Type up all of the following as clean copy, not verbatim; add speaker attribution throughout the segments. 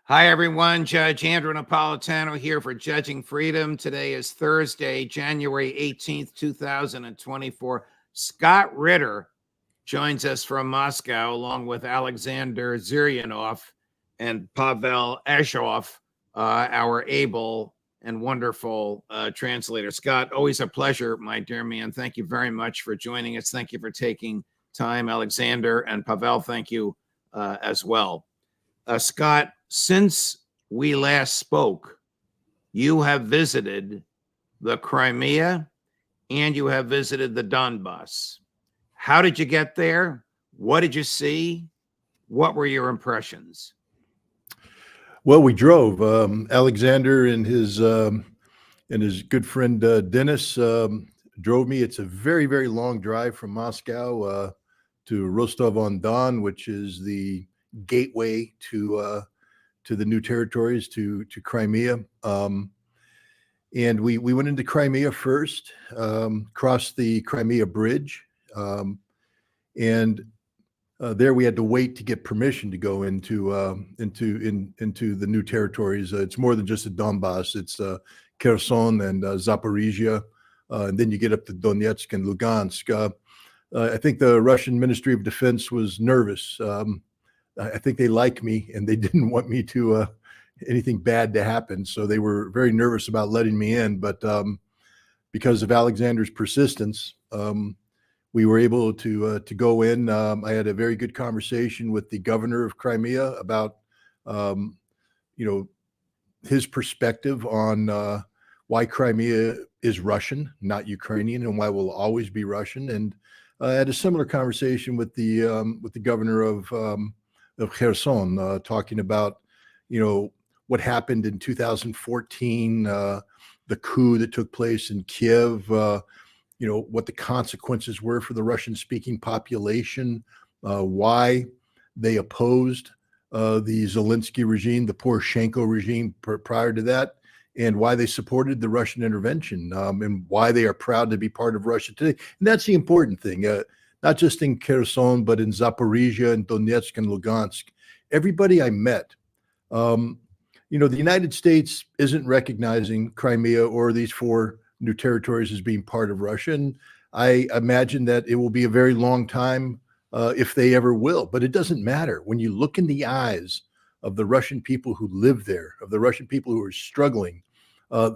Speaker 1: Hi, everyone. Judge Andrew Napolitano here for Judging Freedom. Today is Thursday, January 18th, 2024. Scott Ritter joins us from Moscow, along with Alexander Zyryanov and Pavel Azhov, our able and wonderful translator. Scott, always a pleasure, my dear man. Thank you very much for joining us. Thank you for taking time. Alexander and Pavel, thank you as well. Scott, since we last spoke, you have visited the Crimea and you have visited the Donbas. How did you get there? What did you see? What were your impressions?
Speaker 2: Well, we drove. Alexander and his good friend Dennis drove me. It's a very, very long drive from Moscow to Rostov-on-Don, which is the gateway to the new territories, to Crimea. And we went into Crimea first, crossed the Crimea Bridge, and there we had to wait to get permission to go into the new territories. It's more than just the Donbas. It's Kherson and Zaporizhia, and then you get up to Donetsk and Lugansk. I think the Russian Ministry of Defense was nervous. I think they like me and they didn't want me to anything bad to happen. So they were very nervous about letting me in. But because of Alexander's persistence, we were able to go in. I had a very good conversation with the governor of Crimea about his perspective on why Crimea is Russian, not Ukrainian, and why it will always be Russian. And I had a similar conversation with the governor of Kherson, talking about, what happened in 2014, the coup that took place in Kiev, what the consequences were for the Russian-speaking population, why they opposed the Zelensky regime, the Poroshenko regime prior to that, and why they supported the Russian intervention, and why they are proud to be part of Russia today. And that's the important thing. Not just in Kherson, but in Zaporizhia and Donetsk and Lugansk. Everybody I met, the United States isn't recognizing Crimea or these four new territories as being part of Russia. And I imagine that it will be a very long time if they ever will. But it doesn't matter. When you look in the eyes of the Russian people who live there, of the Russian people who are struggling,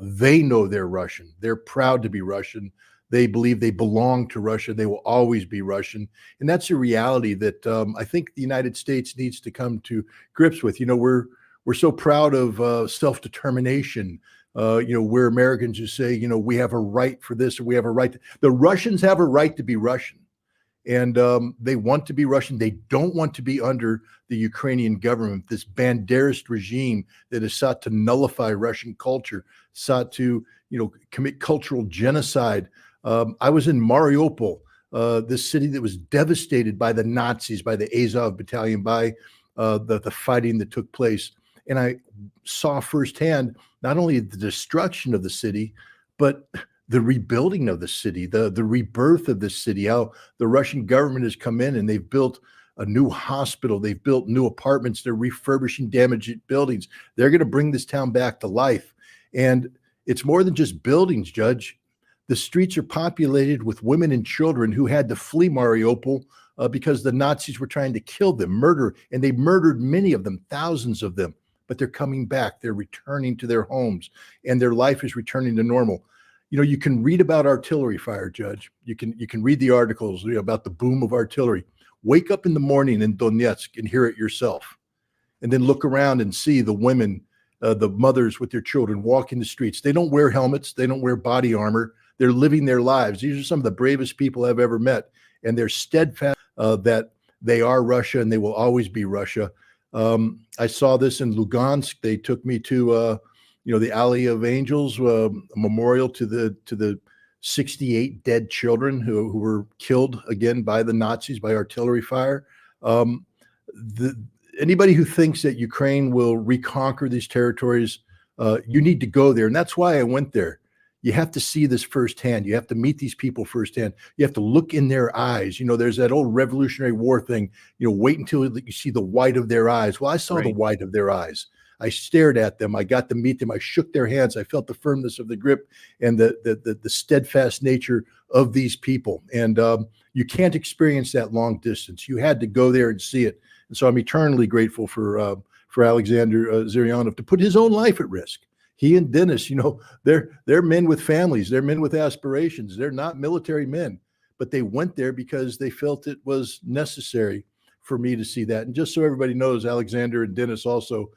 Speaker 2: they know they're Russian. They're proud to be Russian. They believe they belong to Russia. They will always be Russian. And that's a reality that I think the United States needs to come to grips with. We're so proud of self-determination. We're Americans who say, we have a right for this, or we have a right. The Russians have a right to be Russian. And they want to be Russian. They don't want to be under the Ukrainian government, this Banderist regime that has sought to nullify Russian culture, sought to, commit cultural genocide. I was in Mariupol, this city that was devastated by the Nazis, by the Azov battalion, by the fighting that took place. And I saw firsthand not only the destruction of the city, but the rebuilding of the city, the rebirth of the city, how the Russian government has come in and they've built a new hospital. They've built new apartments. They're refurbishing damaged buildings. They're going to bring this town back to life. And it's more than just buildings, Judge. The streets are populated with women and children who had to flee Mariupol because the Nazis were trying to kill them, murder, and they murdered many of them, thousands of them. But they're coming back. They're returning to their homes, and their life is returning to normal. You can read about artillery fire, Judge. You can read the articles about the boom of artillery. Wake up in the morning in Donetsk and hear it yourself. And then look around and see the women, the mothers with their children walking the streets. They don't wear helmets. They don't wear body armor. They're living their lives. These are some of the bravest people I've ever met. And they're steadfast that they are Russia and they will always be Russia. I saw this in Lugansk. They took me to the Alley of Angels, a memorial to the 68 dead children who were killed again by the Nazis, by artillery fire. Anybody who thinks that Ukraine will reconquer these territories, you need to go there. And that's why I went there. You have to see this firsthand. You have to meet these people firsthand. You have to look in their eyes. There's that old Revolutionary War thing, wait until you see the white of their eyes. Well, I saw the white of their eyes. I stared at them. I got to meet them. I shook their hands. I felt the firmness of the grip and the steadfast nature of these people. And you can't experience that long distance. You had to go there and see it. And so I'm eternally grateful for Alexander Zyryanov to put his own life at risk. He and Dennis, they're men with families. They're men with aspirations. They're not military men, but they went there because they felt it was necessary for me to see that. And just so everybody knows, Alexander and Dennis also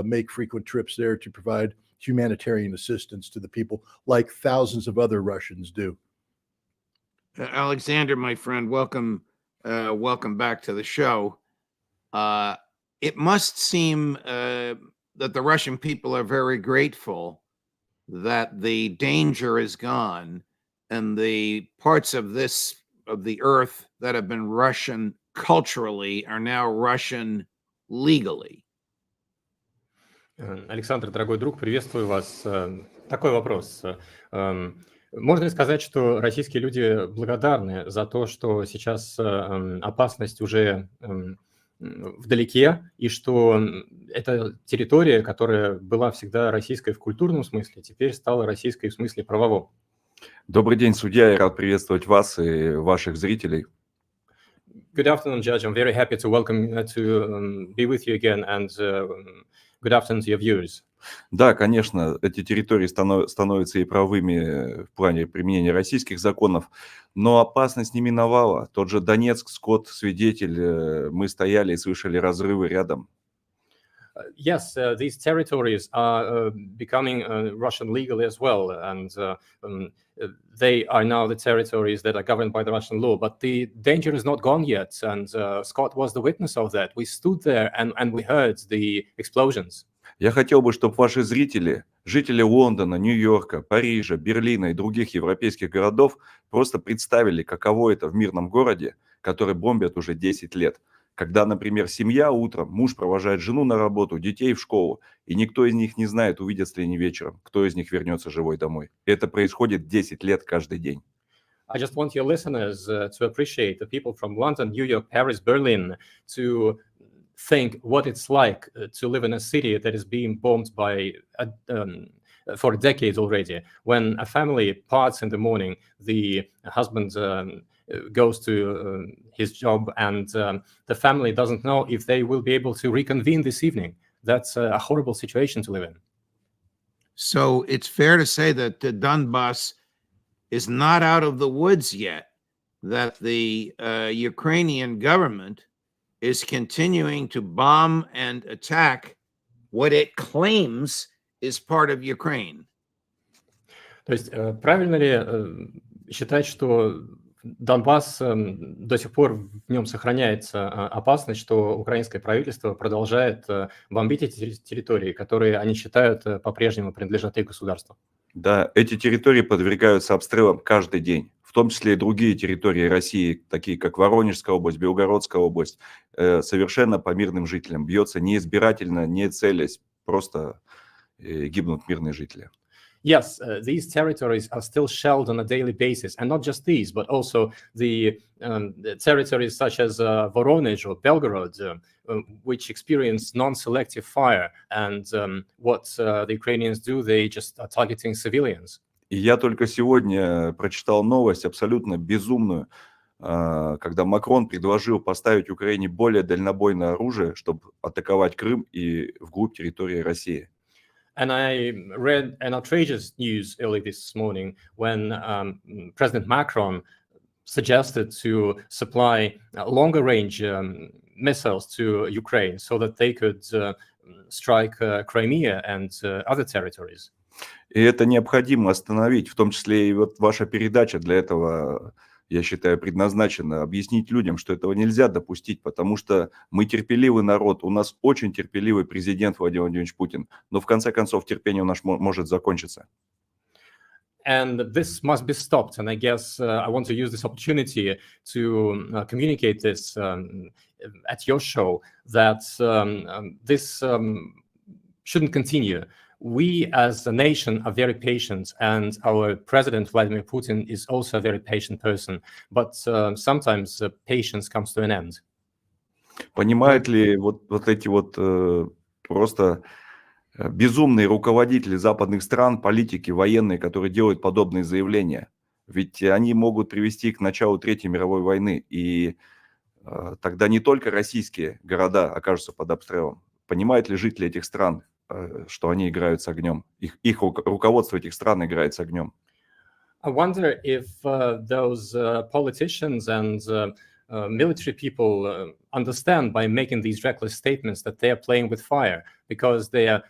Speaker 2: make frequent trips there to provide humanitarian assistance to the people like thousands of other Russians do.
Speaker 1: Alexander, my friend, welcome back to the show. It must seem that the Russian people are very grateful that the danger is gone and the parts of the earth that have been Russian culturally are now Russian legally.
Speaker 3: Александр, дорогой друг, приветствую вас. Такой вопрос. Можно ли сказать, что российские люди благодарны за то, что сейчас опасность уже вдалеке, и что эта территория, которая была всегда российской в культурном смысле, теперь стала российской в смысле правовом?
Speaker 4: Добрый день, судья. Я рад приветствовать вас и ваших зрителей.
Speaker 3: Good afternoon, Judge. I'm very happy to welcome to be with you again, and good afternoon to your viewers.
Speaker 4: Да, конечно, эти территории становятся и правовыми в плане применения российских законов, но опасность не миновала. Тот же Донецк, Скотт, свидетель, мы стояли и слышали разрывы рядом.
Speaker 3: Yes, these territories are becoming Russian legally as well, and they are now the territories that are governed by the Russian law. But the danger is not gone yet, and Scott was the witness of that. We stood there and we heard the explosions.
Speaker 4: Я хотел бы, чтобы ваши зрители, жители Лондона, Нью-Йорка, Парижа, Берлина и других европейских городов просто представили, каково это в мирном городе, который бомбят уже 10 лет. Когда, например, семья утром, муж провожает жену на работу, детей в школу, и никто из них не знает, увидятся ли они вечером, кто из них вернется живой домой. Это происходит 10 лет каждый день.
Speaker 3: I just want your listeners to appreciate the people from London, New York, Paris, Berlin, to think what it's like to live in a city that is being bombed by for decades already. When a family parts in the morning, the husband goes to his job, and the family doesn't know if they will be able to reconvene this evening. That's a horrible situation to live in.
Speaker 1: So it's fair to say that the Donbas is not out of the woods yet, that the Ukrainian government is continuing to bomb and attack what it claims is part of Ukraine.
Speaker 3: То есть правильно ли считать, что Донбасс до сих пор в нем сохраняется опасность, что украинское правительство продолжает бомбить эти территории, которые они считают по-прежнему принадлежат их государству?
Speaker 4: Да, эти территории подвергаются обстрелам каждый день, в том числе и другие территории России, такие как Воронежская область, Белгородская область, совершенно по мирным жителям. Бьется не избирательно, не целясь, просто гибнут мирные жители.
Speaker 3: Yes, these territories are still shelled on a daily basis, and not just these, but also the territories such as Voronezh or Belgorod, which experience non-selective fire. And what the Ukrainians do, they just are targeting civilians.
Speaker 4: И я только сегодня прочитал новость абсолютно безумную, когда Макрон предложил поставить Украине более дальнобойное оружие, чтобы атаковать Крым и вглубь территории России.
Speaker 3: And I read an outrageous news early this morning when President Macron suggested to supply longer range missiles to Ukraine so that they could strike Crimea and other territories.
Speaker 4: И это необходимо остановить, в том числе и вот ваша передача для этого, я считаю, предназначена объяснить людям, что этого нельзя допустить, потому что мы терпеливый народ, у нас очень терпеливый президент Владимир Владимирович Путин, но в конце концов терпение у нас может закончиться.
Speaker 3: And this must be stopped. And I guess I want to use this opportunity to communicate this at your show, that this shouldn't continue. We as a nation are very patient, and our president, Vladimir Putin, is also a very patient person. But sometimes patience comes to an end.
Speaker 4: Понимают ли вот эти вот просто безумные руководители западных стран, политики, военные, которые делают подобные заявления. Ведь они могут привести к началу Третьей мировой войны, и тогда не только российские города окажутся под обстрелом. Понимают ли жители этих стран, что они играют с огнем? Их руководство этих стран играет с огнем.
Speaker 3: I wonder if those politicians and military people understand by making these reckless statements that they are playing with fire, because they're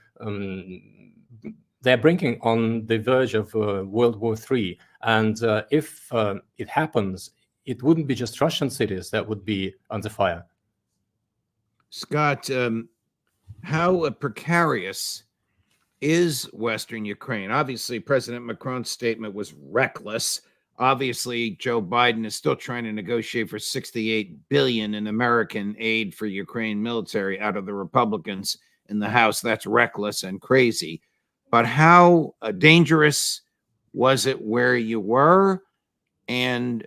Speaker 3: bringing on the verge of World War III. And if it happens, it wouldn't be just Russian cities that would be under fire.
Speaker 1: Scott, how precarious is Western Ukraine? Obviously, President Macron's statement was reckless. Obviously, Joe Biden is still trying to negotiate for $68 billion in American aid for Ukraine military out of the Republicans in the House. That's reckless and crazy. But how dangerous was it where you were? And,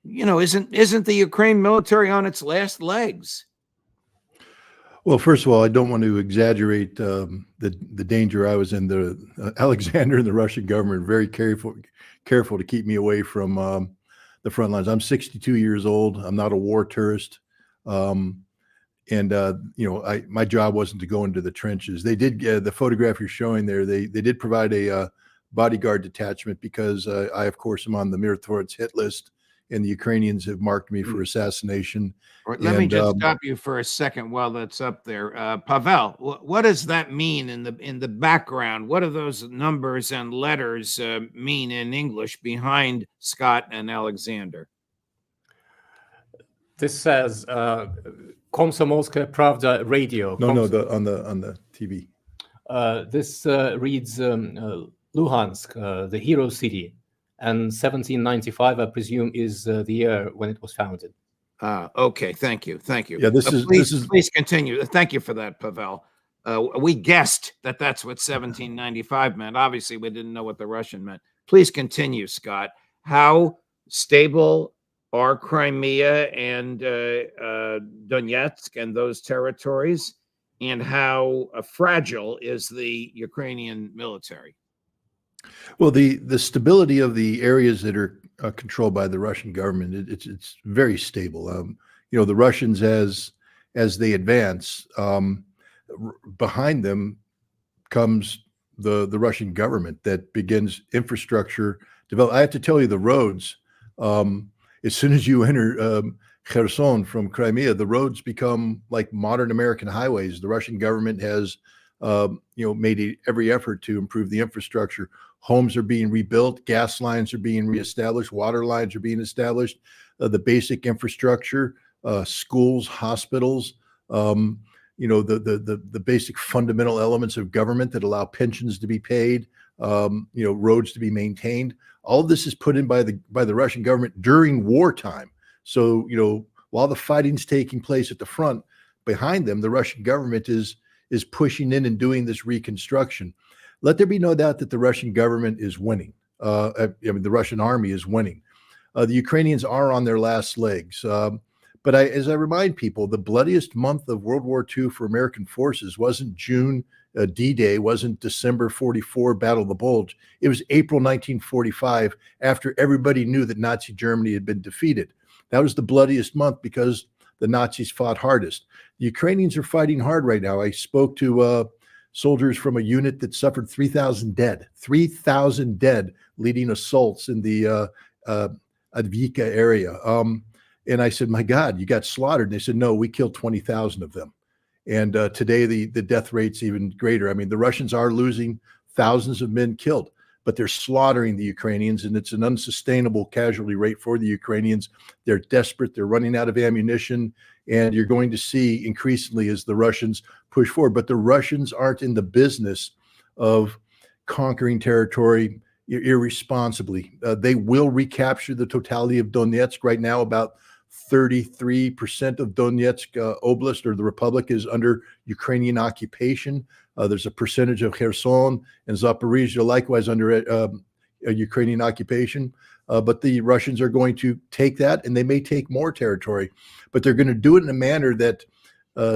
Speaker 1: you know, isn't the Ukraine military on its last legs?
Speaker 2: Well, first of all, I don't want to exaggerate the danger I was in. Alexander and the Russian government very careful to keep me away from the front lines. I'm 62 years old. I'm not a war tourist, and you know, my job wasn't to go into the trenches. They did the photograph you're showing there. They did provide a bodyguard detachment because I, of course, am on the Miratorets hit list, and the Ukrainians have marked me for assassination.
Speaker 1: Let me just stop you for a second while that's up there. Pavel, what does that mean in the background? What do those numbers and letters mean in English behind Scott and Alexander?
Speaker 3: This says Komsomolskaya Pravda Radio.
Speaker 2: No, on the TV.
Speaker 3: This reads Luhansk, the hero city. And 1795, I presume, is the year when it was founded.
Speaker 1: Okay, thank you.
Speaker 2: Yeah,
Speaker 1: please continue. Thank you for that, Pavel. We guessed that that's what 1795 meant. Obviously, we didn't know what the Russian meant. Please continue, Scott. How stable are Crimea and Donetsk and those territories, and how fragile is the Ukrainian military?
Speaker 2: Well, the stability of the areas that are controlled by the Russian government, it's very stable. You know, the Russians, as they advance, behind them comes the Russian government that begins infrastructure develop. I have to tell you, the roads, as soon as you enter Kherson from Crimea, the roads become like modern American highways. The Russian government has you know, made every effort to improve the infrastructure. Homes are being rebuilt, gas lines are being reestablished, water lines are being established, the basic infrastructure, schools, hospitals, you know, the basic fundamental elements of government that allow pensions to be paid, you know, roads to be maintained. All of this is put in by the Russian government during wartime. So, you know, while the fighting's taking place at the front, behind them, the Russian government is pushing in and doing this reconstruction. Let there be no doubt that the Russian government is winning. I mean, the Russian army is winning. The Ukrainians are on their last legs. But as I remind people, the bloodiest month of World War II for American forces wasn't June D-Day, wasn't December 44, Battle of the Bulge. It was April 1945, after everybody knew that Nazi Germany had been defeated. That was the bloodiest month because the Nazis fought hardest. The Ukrainians are fighting hard right now. I spoke to soldiers from a unit that suffered 3,000 dead leading assaults in the Advika area. And I said, my God, you got slaughtered. And they said, no, we killed 20,000 of them. And today the death rate's even greater. I mean, the Russians are losing thousands of men killed, but they're slaughtering the Ukrainians, and it's an unsustainable casualty rate for the Ukrainians. They're desperate. They're running out of ammunition, and you're going to see increasingly as the Russians push forward. But the Russians aren't in the business of conquering territory irresponsibly. They will recapture the totality of Donetsk. Right now, about 33% of Donetsk Oblast, or the Republic, is under Ukrainian occupation. There's a percentage of Kherson and Zaporizhia likewise under a Ukrainian occupation. But the Russians are going to take that, and they may take more territory. But they're going to do it in a manner that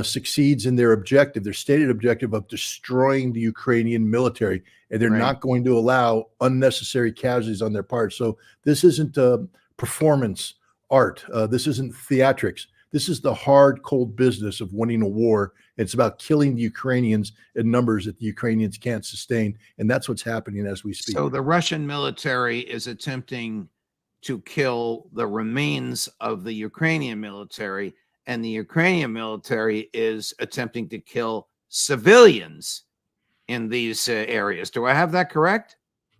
Speaker 2: succeeds in their objective, their stated objective of destroying the Ukrainian military, and they're
Speaker 1: Right.
Speaker 2: not going to allow unnecessary casualties on their part. So this isn't performance art. This isn't theatrics. This is the hard, cold business of winning a war. It's about killing the Ukrainians in numbers that the Ukrainians can't sustain, and that's what's happening as we speak.
Speaker 1: So the Russian military is attempting to kill the remains of the Ukrainian military, and the Ukrainian military is attempting to kill civilians in these areas. Do I have that correct?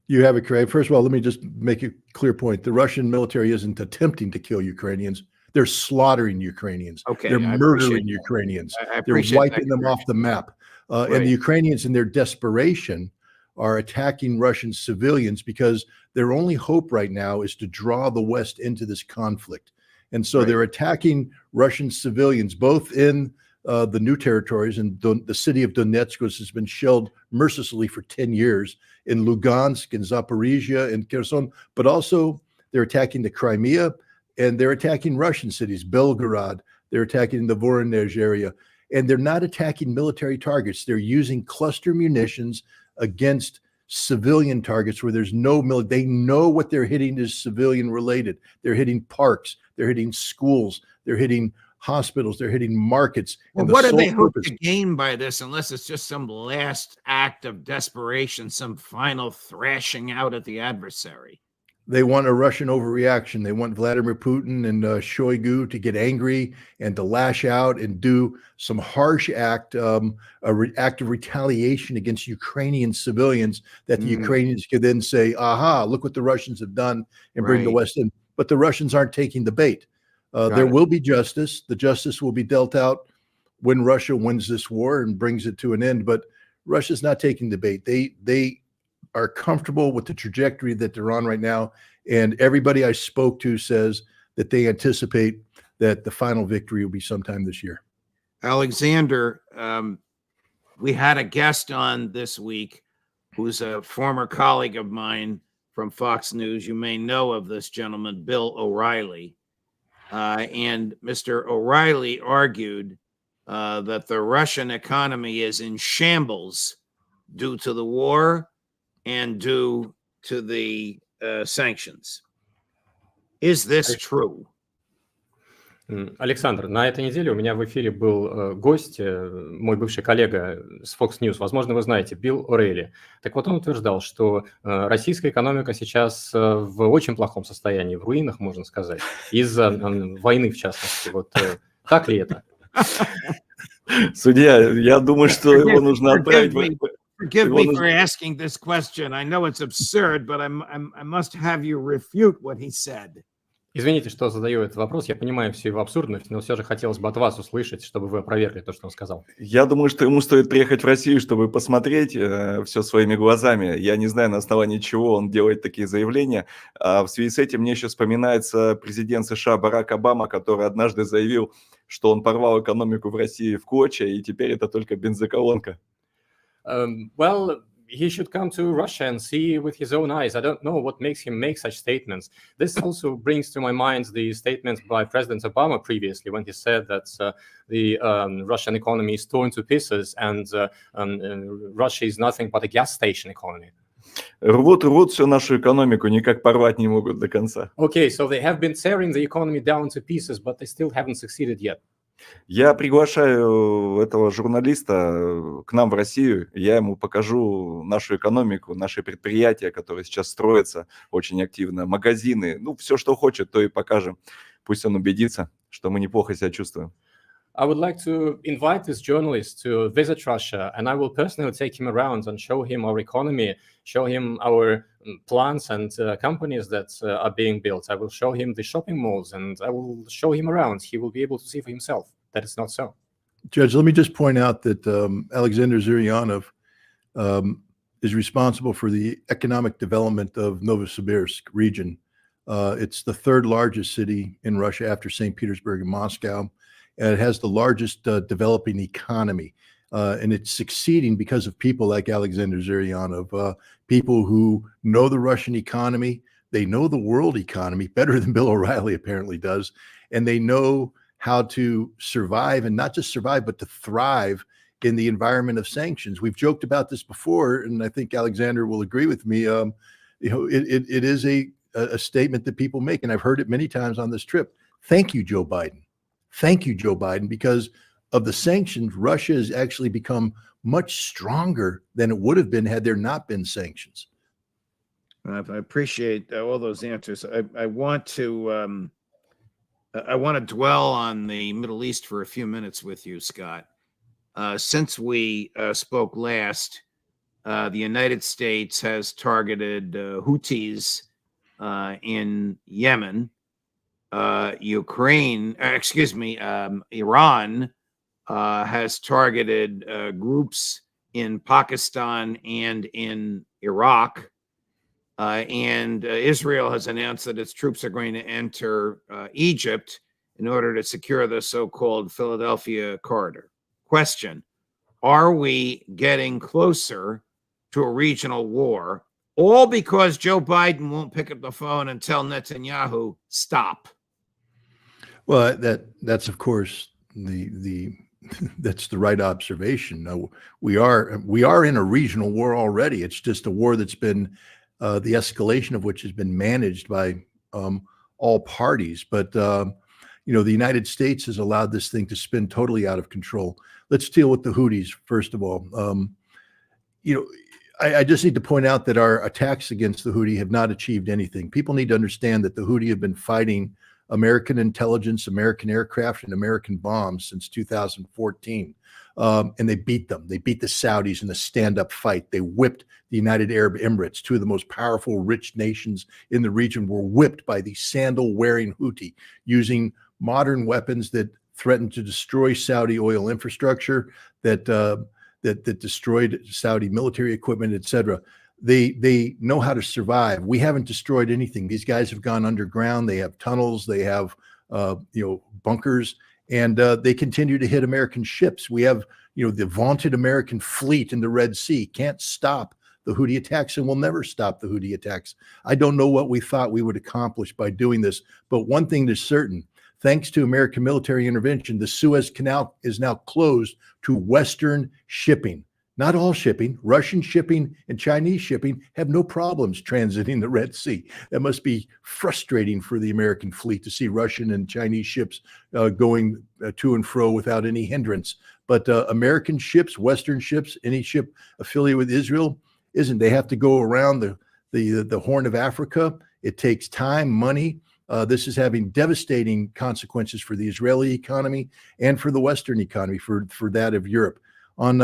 Speaker 2: You have it correct. First of all, let me just make a clear point. The Russian military isn't attempting to kill Ukrainians. They're slaughtering Ukrainians.
Speaker 1: Okay,
Speaker 2: They're
Speaker 1: I
Speaker 2: murdering
Speaker 1: appreciate that.
Speaker 2: Ukrainians.
Speaker 1: I
Speaker 2: They're
Speaker 1: appreciate that
Speaker 2: wiping them off the map.
Speaker 1: Right.
Speaker 2: And the Ukrainians, in their desperation, are attacking Russian civilians because their only hope right now is to draw the West into this conflict. And so
Speaker 1: Right.
Speaker 2: they're attacking Russian civilians, both in the new territories, and the city of Donetsk, which has been shelled mercilessly for 10 years, in Lugansk, in Zaporizhia, and Kherson, but also they're attacking the Crimea, and they're attacking Russian cities, Belgorod, they're attacking the Voronezh area, and they're not attacking military targets. They're using cluster munitions against civilian targets where there's no military. They know what they're hitting is civilian related. They're hitting parks, they're hitting schools, they're hitting hospitals, they're hitting markets.
Speaker 1: Well,
Speaker 2: and the
Speaker 1: what do
Speaker 2: sole
Speaker 1: they hope
Speaker 2: purpose-
Speaker 1: to gain by this, unless it's just some last act of desperation, some final thrashing out at the adversary?
Speaker 2: They want a Russian overreaction. They want Vladimir Putin and Shoigu to get angry and to lash out and do some harsh act, act of retaliation against Ukrainian civilians that the Ukrainians could then say, aha, look what the Russians have done, and bring the
Speaker 1: Right.
Speaker 2: West in. But the Russians aren't taking the bait. There
Speaker 1: it.
Speaker 2: will be justice. The justice will be dealt out when Russia wins this war and brings it to an end. But Russia's not taking the bait. They are comfortable with the trajectory that they're on right now. And everybody I spoke to says that they anticipate that the final victory will be sometime this year.
Speaker 1: Alexander, we had a guest on this week who's a former colleague of mine from Fox News. You may know of this gentleman, Bill O'Reilly. And Mr. O'Reilly argued that the Russian economy is in shambles due to the war and due to the sanctions. Is this true?
Speaker 3: Александр, на этой неделе у меня в эфире был гость, мой бывший коллега с Fox News, возможно, вы знаете, Билл О'Рейли. Так вот, он утверждал, что российская экономика сейчас в очень плохом состоянии, в руинах, можно сказать, из-за войны, в частности. Вот так ли это?
Speaker 4: Судья, я думаю, что его нужно отправить...
Speaker 1: Forgive me for asking this question. I know it's absurd, but I must have you refute what he said.
Speaker 3: Извините, что задаю этот вопрос. Я понимаю всю его абсурдность, но все же хотелось бы от вас услышать, чтобы вы опровергли то, что он сказал.
Speaker 4: Я думаю, что ему стоит приехать в Россию, чтобы посмотреть все своими глазами. Я не знаю, на основании чего он делает такие заявления. А в связи с этим мне еще вспоминается президент США Барак Обама, который однажды заявил, что он порвал экономику в России в клочья, и теперь это только бензоколонка.
Speaker 3: Well, he should come to Russia and see with his own eyes. I don't know what makes him make such statements. This also brings to my mind the statements by President Obama previously when he said that the Russian economy is torn to pieces and Russia is nothing but a gas station economy.
Speaker 4: Рвут всю нашу экономику, никак порвать не могут до конца.
Speaker 3: Okay, so they have been tearing the economy down to pieces, but they still haven't succeeded yet.
Speaker 4: Я приглашаю этого журналиста к нам в Россию, я ему покажу нашу экономику, наши предприятия, которые сейчас строятся очень активно, магазины, ну, все, что хочет, то и покажем. Пусть он убедится, что мы неплохо себя чувствуем.
Speaker 3: I would like to invite this journalist to visit Russia, and I will personally take him around and show him our economy, show him our plants and companies that are being built. I will show him the shopping malls, and I will show him around. He will be able to see for himself that it's not so.
Speaker 2: Judge, let me just point out that Alexander Zuryanov is responsible for the economic development of Novosibirsk region. It's the third largest city in Russia after St. Petersburg and Moscow. And it has the largest developing economy. And it's succeeding because of people like Alexander Zuryanov, people who know the Russian economy. They know the world economy better than Bill O'Reilly apparently does. And they know how to survive, and not just survive, but to thrive in the environment of sanctions. We've joked about this before, and I think Alexander will agree with me. It is a statement that people make, and I've heard it many times on this trip. Thank you, Joe Biden. Thank you, Joe Biden, because of the sanctions, Russia has actually become much stronger than it would have been had there not been sanctions.
Speaker 1: I appreciate all those answers. I want to dwell on the Middle East for a few minutes with you, Scott. Since we spoke last, the United States has targeted Houthis in Yemen. Iran has targeted groups in Pakistan and in Iraq. And Israel has announced that its troops are going to enter Egypt in order to secure the so-called Philadelphia corridor. Question: are we getting closer to a regional war, all because Joe Biden won't pick up the phone and tell Netanyahu, stop?
Speaker 2: Well, that's of course the that's the right observation. No, we are in a regional war already. It's just a war that's been the escalation of which has been managed by all parties. But the United States has allowed this thing to spin totally out of control. Let's deal with the Houthis first of all. I just need to point out that our attacks against the Houthi have not achieved anything. People need to understand that the Houthi have been fighting American intelligence, American aircraft, and American bombs since 2014. And they beat them. They beat the Saudis in a stand-up fight. They whipped the United Arab Emirates. Two of the most powerful, rich nations in the region were whipped by the sandal-wearing Houthi, using modern weapons that threatened to destroy Saudi oil infrastructure, that destroyed Saudi military equipment, etc. They know how to survive. We haven't destroyed anything. These guys have gone underground. They have tunnels. They have bunkers, and they continue to hit American ships. We have the vaunted American fleet in the Red Sea. Can't stop the Houthi attacks, and will never stop the Houthi attacks. I don't know what we thought we would accomplish by doing this, but one thing is certain. Thanks to American military intervention, the Suez Canal is now closed to Western shipping. Not all shipping. Russian shipping and Chinese shipping have no problems transiting the Red Sea. That must be frustrating for the American fleet to see Russian and Chinese ships going to and fro without any hindrance. But American ships, Western ships, any ship affiliated with Israel isn't. They have to go around the Horn of Africa. It takes time, money. This is having devastating consequences for the Israeli economy and for the Western economy, for that of Europe. On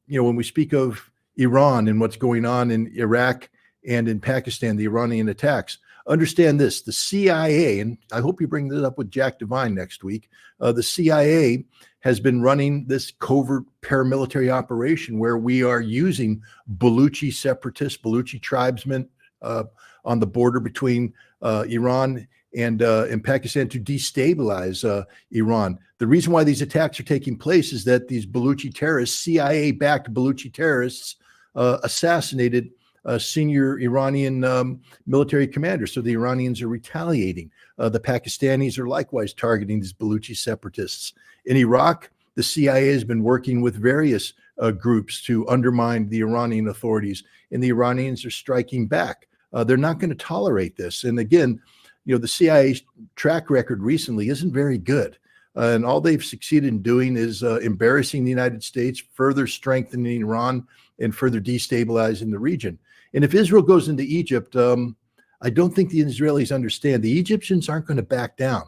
Speaker 2: when we speak of Iran and what's going on in Iraq and in Pakistan, the Iranian attacks, understand this: the CIA, and I hope you bring this up with Jack Devine next week. The CIA has been running this covert paramilitary operation where we are using Baluchi separatists, Baluchi tribesmen on the border between Iran and Pakistan to destabilize Iran. The reason why these attacks are taking place is that these Baluchi terrorists, CIA-backed Baluchi terrorists, assassinated senior Iranian military commanders. So the Iranians are retaliating. The Pakistanis are likewise targeting these Baluchi separatists. In Iraq, the CIA has been working with various groups to undermine the Iranian authorities, and the Iranians are striking back. They're not going to tolerate this. And again, the CIA's track record recently isn't very good. And all they've succeeded in doing is embarrassing the United States, further strengthening Iran, and further destabilizing the region. And if Israel goes into Egypt, I don't think the Israelis understand. The Egyptians aren't going to back down.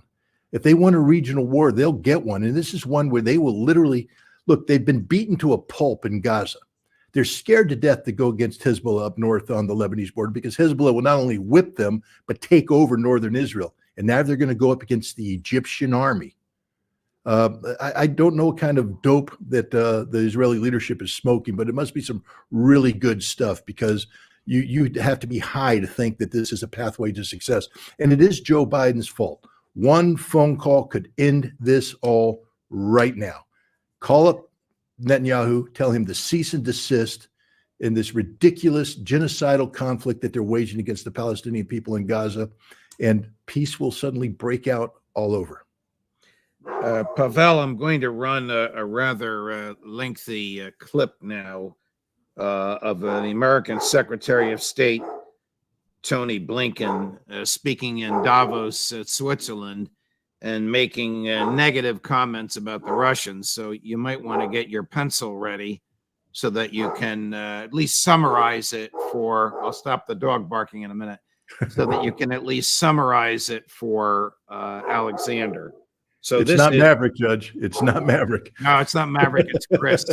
Speaker 2: If they want a regional war, they'll get one. And this is one where they will literally, look, they've been beaten to a pulp in Gaza. They're scared to death to go against Hezbollah up north on the Lebanese border, because Hezbollah will not only whip them, but take over northern Israel. And now they're going to go up against the Egyptian army. I don't know what kind of dope that the Israeli leadership is smoking, but it must be some really good stuff, because you have to be high to think that this is a pathway to success. And it is Joe Biden's fault. One phone call could end this all right now. Call up Netanyahu, tell him to cease and desist in this ridiculous genocidal conflict that they're waging against the Palestinian people in Gaza, and peace will suddenly break out all over.
Speaker 1: Pavel, I'm going to run a rather lengthy clip now of the American Secretary of State, Tony Blinken, speaking in Davos, Switzerland, and making negative comments about the Russians. So you might want to get your pencil ready so that you can at least summarize it for, I'll stop the dog barking in a minute, so that you can at least summarize it for Alexander. So
Speaker 2: It's not Maverick, Judge. It's not Maverick.
Speaker 1: No, it's not Maverick. It's Chris.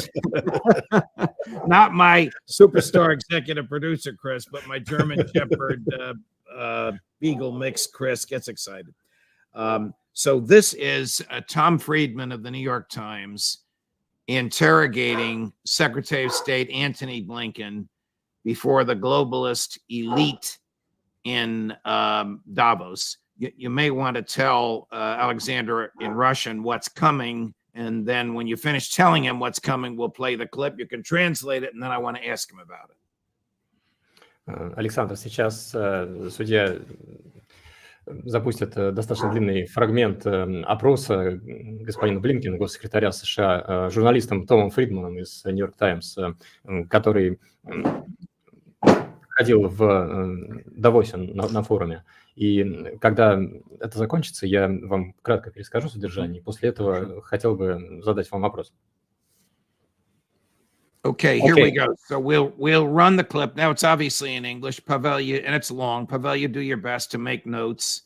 Speaker 1: Not my superstar executive producer, Chris, but my German Shepherd Beagle mix, Chris, gets excited. So this is Tom Friedman of the New York Times interrogating Secretary of State Antony Blinken before the globalist elite in Davos. You may want to tell Alexander in Russian what's coming, and then when you finish telling him what's coming, we'll play the clip. You can translate it, and then I want to ask him about it.
Speaker 3: Александр, сейчас судья запустит достаточно длинный фрагмент опроса господина Блинкена, госсекретаря США, журналистом Томом Фридманом из «Нью-Йорк Таймс», который ходил в Давосе на форуме. И когда это закончится, я вам кратко перескажу содержание. После этого хотел бы задать вам вопрос.
Speaker 1: Okay, here we go. So we'll run the clip. Now it's obviously in English. Pavel, and it's long. Pavel, you do your best to make notes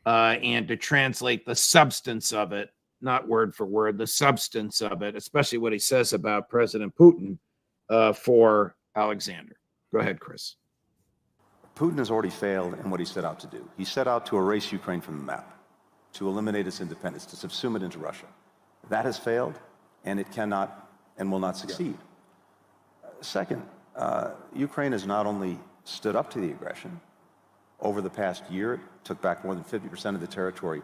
Speaker 1: and to translate the substance of it, not word for word, the substance of it, especially what he says about President Putin for Alexander. Go ahead, Chris.
Speaker 5: Putin has already failed in what he set out to do. He set out to erase Ukraine from the map, to eliminate its independence, to subsume it into Russia. That has failed, and it cannot and will not succeed. Second, Ukraine has not only stood up to the aggression. Over the past year, it took back more than 50% of the territory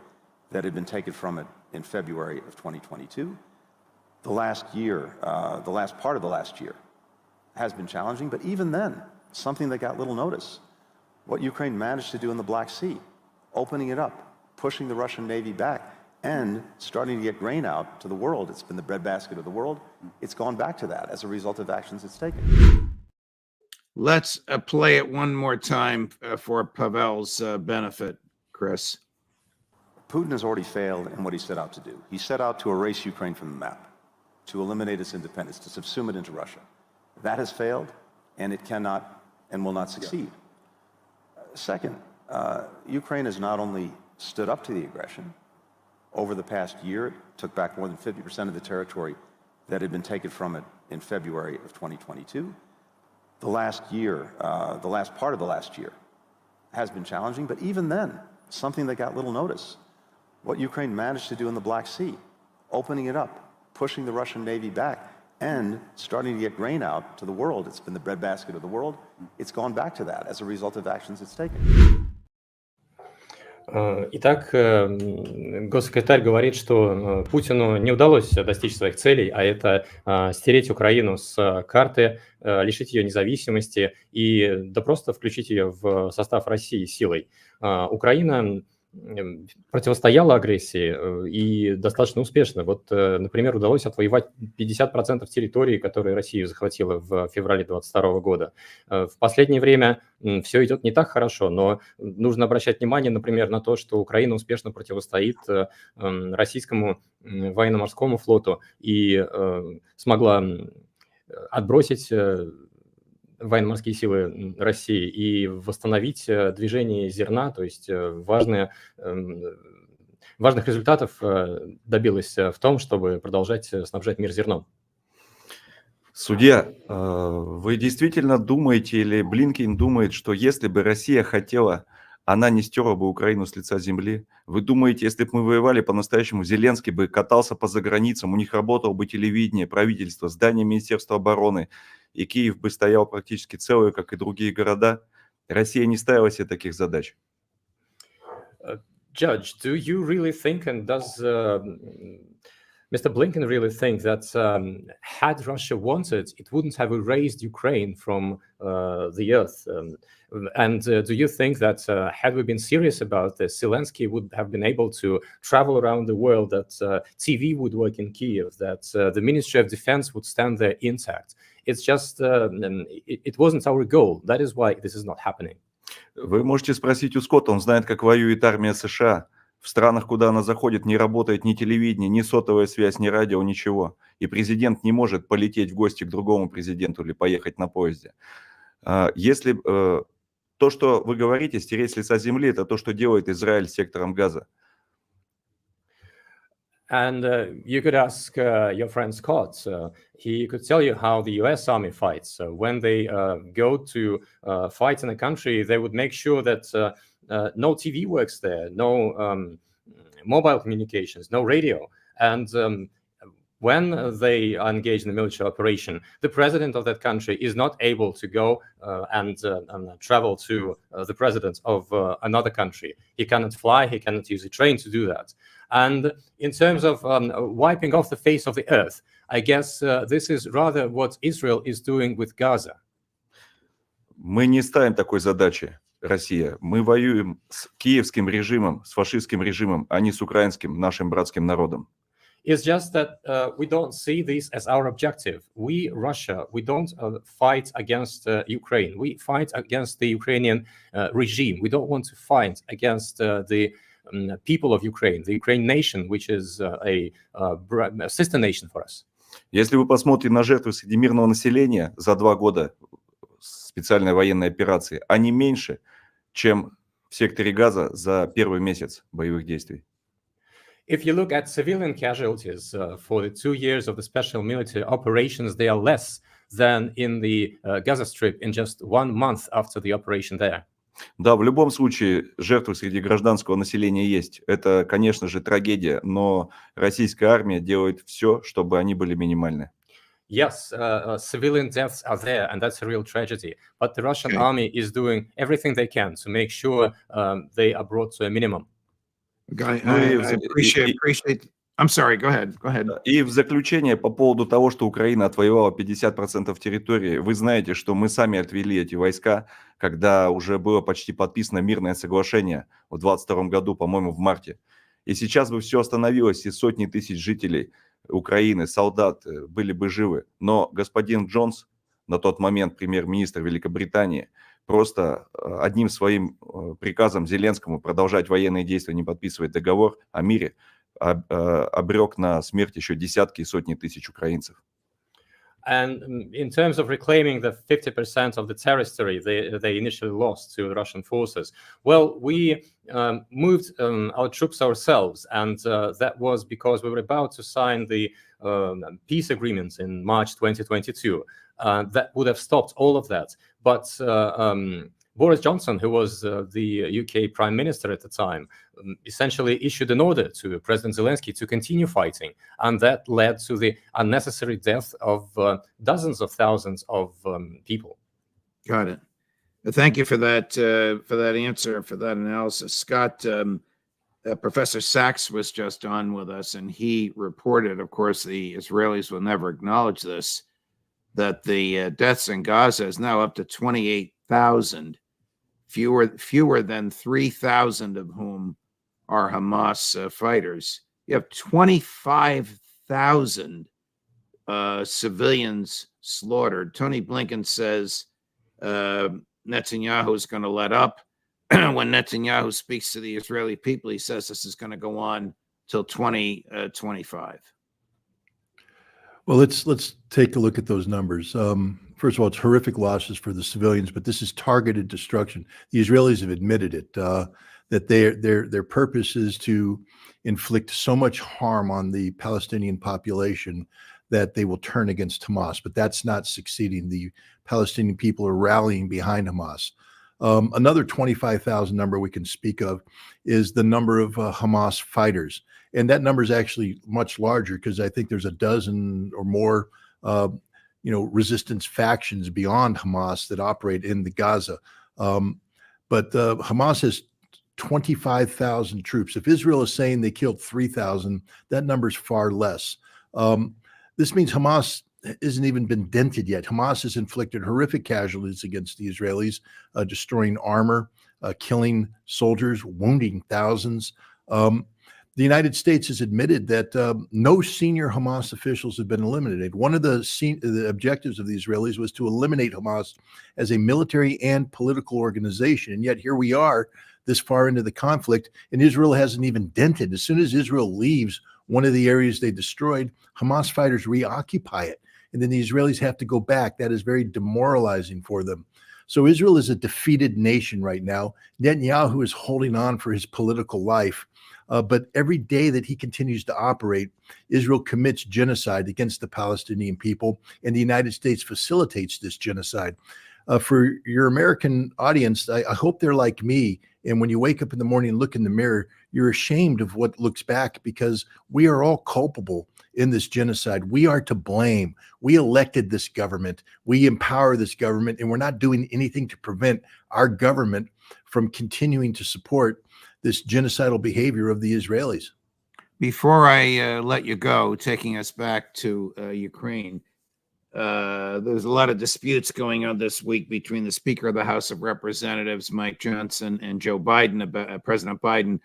Speaker 5: that had been taken from it in February of 2022. The last part of the last year has been challenging, but even then, something that got little notice. What Ukraine managed to do in the Black Sea, opening it up, pushing the Russian Navy back, and starting to get grain out to the world. It's been the breadbasket of the world. It's gone back to that as a result of actions it's taken.
Speaker 1: Let's play it one more time for Pavel's benefit, Chris.
Speaker 5: Putin has already failed in what he set out to do. He set out to erase Ukraine from the map, to eliminate its independence, to subsume it into Russia. That has failed, and it cannot and will not succeed. Second, Ukraine has not only stood up to the aggression. Over the past year, it took back more than 50% of the territory that had been taken from it in February of 2022. The last part of the last year has been challenging, but even then, something that got little notice. What Ukraine managed to do in the Black Sea, opening it up, pushing the Russian Navy back, and starting to get grain out to the world. It's been the breadbasket of the world. It's gone back to that as a result of actions it's taken.
Speaker 3: Итак, госсекретарь говорит, что Путину не удалось достичь своих целей, а это стереть Украину с карты, лишить ее независимости и да просто включить ее в состав России силой. Украина противостояла агрессии и достаточно успешно. Вот, например, удалось отвоевать 50% территории, которые Россия захватила в феврале 2022 года. В последнее время все идет не так хорошо, но нужно обращать внимание, например, на то, что Украина успешно противостоит российскому военно-морскому флоту и смогла отбросить военно-морские силы России и восстановить движение зерна, то есть важных результатов добилась в том, чтобы продолжать снабжать мир зерном.
Speaker 4: Судья, вы действительно думаете, или Блинкен думает, что если бы Россия хотела, она не стерла бы Украину с лица земли? Вы думаете, если бы мы воевали по-настоящему, Зеленский бы катался по заграницам, у них работало бы телевидение, правительство, здание Министерства обороны, и Киев бы стоял практически целый, как и другие города? Россия не ставила себе таких задач.
Speaker 3: Judge, do you really think, and does Mr. Blinken really thinks that had Russia wanted, it wouldn't have erased Ukraine from the earth. And do you think that had we been serious about this, Zelensky would have been able to travel around the world, that TV would work in Kiev, that the Ministry of Defense would stand there intact? It's just, it wasn't our goal. That is why this is not happening.
Speaker 4: Вы можете спросить у Скотта, он знает, как воюет армия США. В странах, куда она заходит, не работает ни телевидение, ни сотовая связь, ни радио, ничего. И президент не может полететь в гости к другому президенту или поехать на поезде. Если то, что вы говорите, стереть с лица земли, это то, что делает Израиль с сектором Газа.
Speaker 3: And you could ask your friend Scott. He could tell you how the US Army fights. When they go to fight in a country, they would make sure that no TV works there, no mobile communications, no radio. And when they are engaged in a military operation, the president of that country is not able to go and travel to the president of another country. He cannot fly, he cannot use a train to do that. And in terms of wiping off the face of the earth, I guess this is rather what Israel is doing with Gaza.
Speaker 4: Мы не ставим такой задачи, Россия. Мы воюем с киевским режимом, с фашистским режимом, а не с украинским, нашим братским народом.
Speaker 3: It's just that we don't see this as our objective. We, Russia, we don't fight against Ukraine. We fight against the Ukrainian regime. We don't want to fight against the people of Ukraine, the Ukraine nation, which is a sister nation for us.
Speaker 4: Если вы посмотрите на жертвы среди мирного населения за 2 года специальной военной операции, они меньше, чем в секторе Газа за первый месяц боевых действий.
Speaker 3: If you look at civilian casualties for the 2 years of the special military operations, they are less than in the Gaza Strip in just 1 month after the operation there.
Speaker 4: Да, в любом случае жертвы среди гражданского населения есть. Это, конечно же, трагедия, но российская армия делает все, чтобы они были минимальны.
Speaker 3: Yes, civilian deaths are there, and that's a real tragedy. But the Russian army is doing everything they can to make sure they are brought to a minimum.
Speaker 1: I appreciate. I'm sorry, go ahead.
Speaker 4: И в заключение по поводу того, что Украина отвоевала 50% территории, вы знаете, что мы сами отвели эти войска, когда уже было почти подписано мирное соглашение в 2022 году, по-моему, в марте. И сейчас бы все остановилось, и сотни тысяч жителей Украины, солдат были бы живы. Но господин Джонс, на тот момент премьер-министр Великобритании, просто одним своим приказом Зеленскому продолжать военные действия, не подписывать договор о мире, обрек на смерть еще десятки и сотни тысяч украинцев.
Speaker 3: And in terms of reclaiming the 50% of the territory they initially lost to the Russian forces, well, we moved our troops ourselves, and that was because we were about to sign the peace agreements in March 2022. That would have stopped all of that. But Boris Johnson, who was the UK Prime Minister at the time, essentially issued an order to President Zelensky to continue fighting, and that led to the unnecessary death of dozens of thousands of people.
Speaker 1: Got it. Thank you for that answer, for that analysis, Scott. Professor Sachs was just on with us, and he reported, of course, the Israelis will never acknowledge this, that the deaths in Gaza is now up to 28,000. Fewer than 3,000 of whom are Hamas fighters. You have 25,000 civilians slaughtered. Tony Blinken says Netanyahu is going to let up. When Netanyahu speaks to the Israeli people, he says this is going to go on till 2025.
Speaker 2: Well, let's take a look at those numbers. First of all, it's horrific losses for the civilians, but this is targeted destruction. The Israelis have admitted it, that their purpose is to inflict so much harm on the Palestinian population that they will turn against Hamas, but that's not succeeding. The Palestinian people are rallying behind Hamas. Another 25,000 number we can speak of is the number of Hamas fighters. And that number is actually much larger because I think there's a dozen or more resistance factions beyond Hamas that operate in the Gaza. But Hamas has 25,000 troops. If Israel is saying they killed 3,000, that number is far less. This means Hamas hasn't even been dented yet. Hamas has inflicted horrific casualties against the Israelis, destroying armor, killing soldiers, wounding thousands. The United States has admitted that no senior Hamas officials have been eliminated. One of the objectives of the Israelis was to eliminate Hamas as a military and political organization. And yet here we are this far into the conflict, and Israel hasn't even dented. As soon as Israel leaves one of the areas they destroyed, Hamas fighters reoccupy it. And then the Israelis have to go back. That is very demoralizing for them. So Israel is a defeated nation right now. Netanyahu is holding on for his political life. But every day that he continues to operate, Israel commits genocide against the Palestinian people, and the United States facilitates this genocide. For your American audience, I hope they're like me. And when you wake up in the morning and look in the mirror, you're ashamed of what looks back, because we are all culpable in this genocide. We are to blame. We elected this government. We empower this government, and we're not doing anything to prevent our government from continuing to support this genocidal behavior of the Israelis.
Speaker 1: Before I let you go, taking us back to Ukraine, there's a lot of disputes going on this week between the Speaker of the House of Representatives, Mike Johnson, and Joe Biden, about President Biden,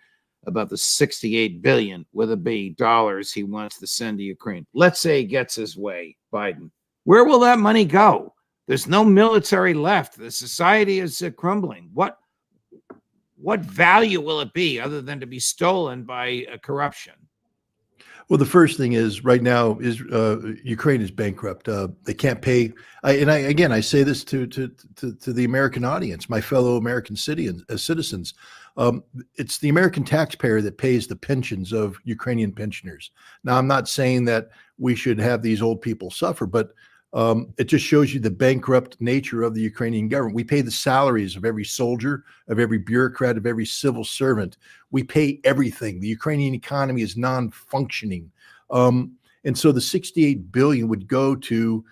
Speaker 1: about the $68 billion with a B dollars he wants to send to Ukraine. Let's say he gets his way, Biden. Where will that money go? There's no military left. The society is crumbling. What value will it be other than to be stolen by corruption?
Speaker 2: Well, the first thing is right now is Ukraine is bankrupt. They can't pay. I say this to the American audience, my fellow American citizens. It's the American taxpayer that pays the pensions of Ukrainian pensioners. Now, I'm not saying that we should have these old people suffer, but it just shows you the bankrupt nature of the Ukrainian government. We pay the salaries of every soldier, of every bureaucrat, of every civil servant. We pay everything. The Ukrainian economy is non-functioning. And so the $68 billion would go to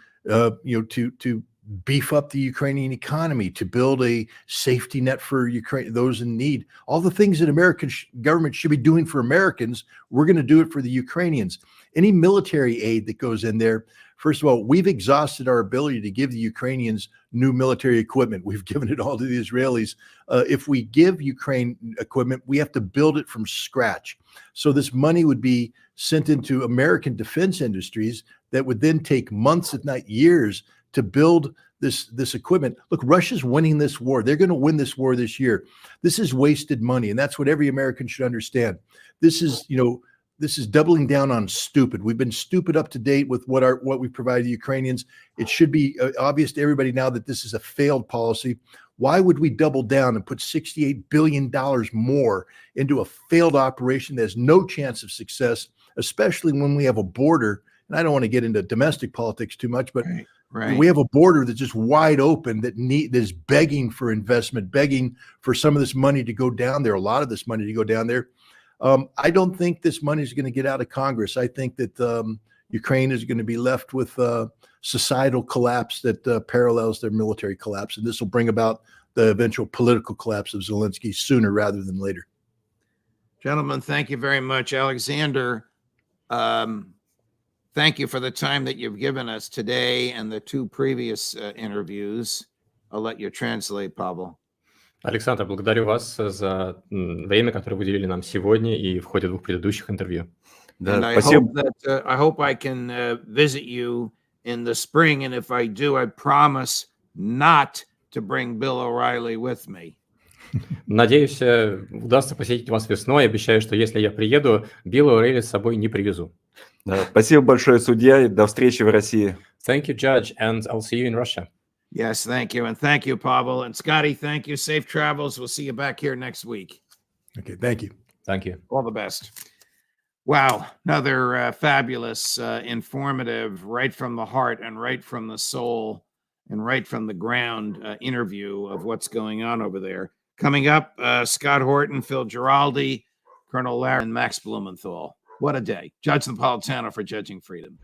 Speaker 2: beef up the Ukrainian economy, to build a safety net for Ukraine, those in need. All the things that American government should be doing for Americans, we're going to do it for the Ukrainians. Any military aid that goes in there, first of all, we've exhausted our ability to give the Ukrainians new military equipment. We've given it all to the Israelis. If we give Ukraine equipment, we have to build it from scratch. So this money would be sent into American defense industries that would then take months, if not years, to build this equipment. Look, Russia's winning this war. They're going to win this war this year. This is wasted money, and that's what every American should understand. This is doubling down on stupid. We've been stupid up to date with what we provide the Ukrainians. It should be obvious to everybody now that this is a failed policy. Why would we double down and put $68 billion more into a failed operation that has no chance of success, especially when we have a border? And I don't want to get into domestic politics too much, but
Speaker 1: Right.
Speaker 2: we have a border that's just wide open that is begging for investment, begging for some of this money to go down there, a lot of this money to go down there. I don't think this money is going to get out of Congress. I think that Ukraine is going to be left with societal collapse that parallels their military collapse. And this will bring about the eventual political collapse of Zelensky sooner rather than later.
Speaker 1: Gentlemen, thank you very much. Alexander, thank you for the time that you've given us today and the two previous interviews. I'll let you translate, Pavel.
Speaker 3: Александр, благодарю вас за время, которое вы уделили нам сегодня и в ходе двух предыдущих интервью.
Speaker 1: And I hope I can visit you in the spring, and if I do, I promise not to bring Bill O'Reilly with me.
Speaker 3: Надеюсь, удастся посетить вас весной. Обещаю, что если я приеду, Билла О'Рейли с собой не привезу.
Speaker 4: Спасибо большое, судья, и до встречи в России.
Speaker 3: Thank you, Judge, and I'll see you in Russia.
Speaker 1: Yes, thank you. And thank you, Pavel. And Scotty, thank you. Safe travels. We'll see you back here next week.
Speaker 2: Okay, thank you.
Speaker 3: Thank you.
Speaker 1: All the best. Wow, another fabulous, informative, right from the heart and right from the soul and right from the ground interview of what's going on over there. Coming up, Scott Horton, Phil Giraldi, Colonel Larry, and Max Blumenthal. What a day. Judge Napolitano for Judging Freedom.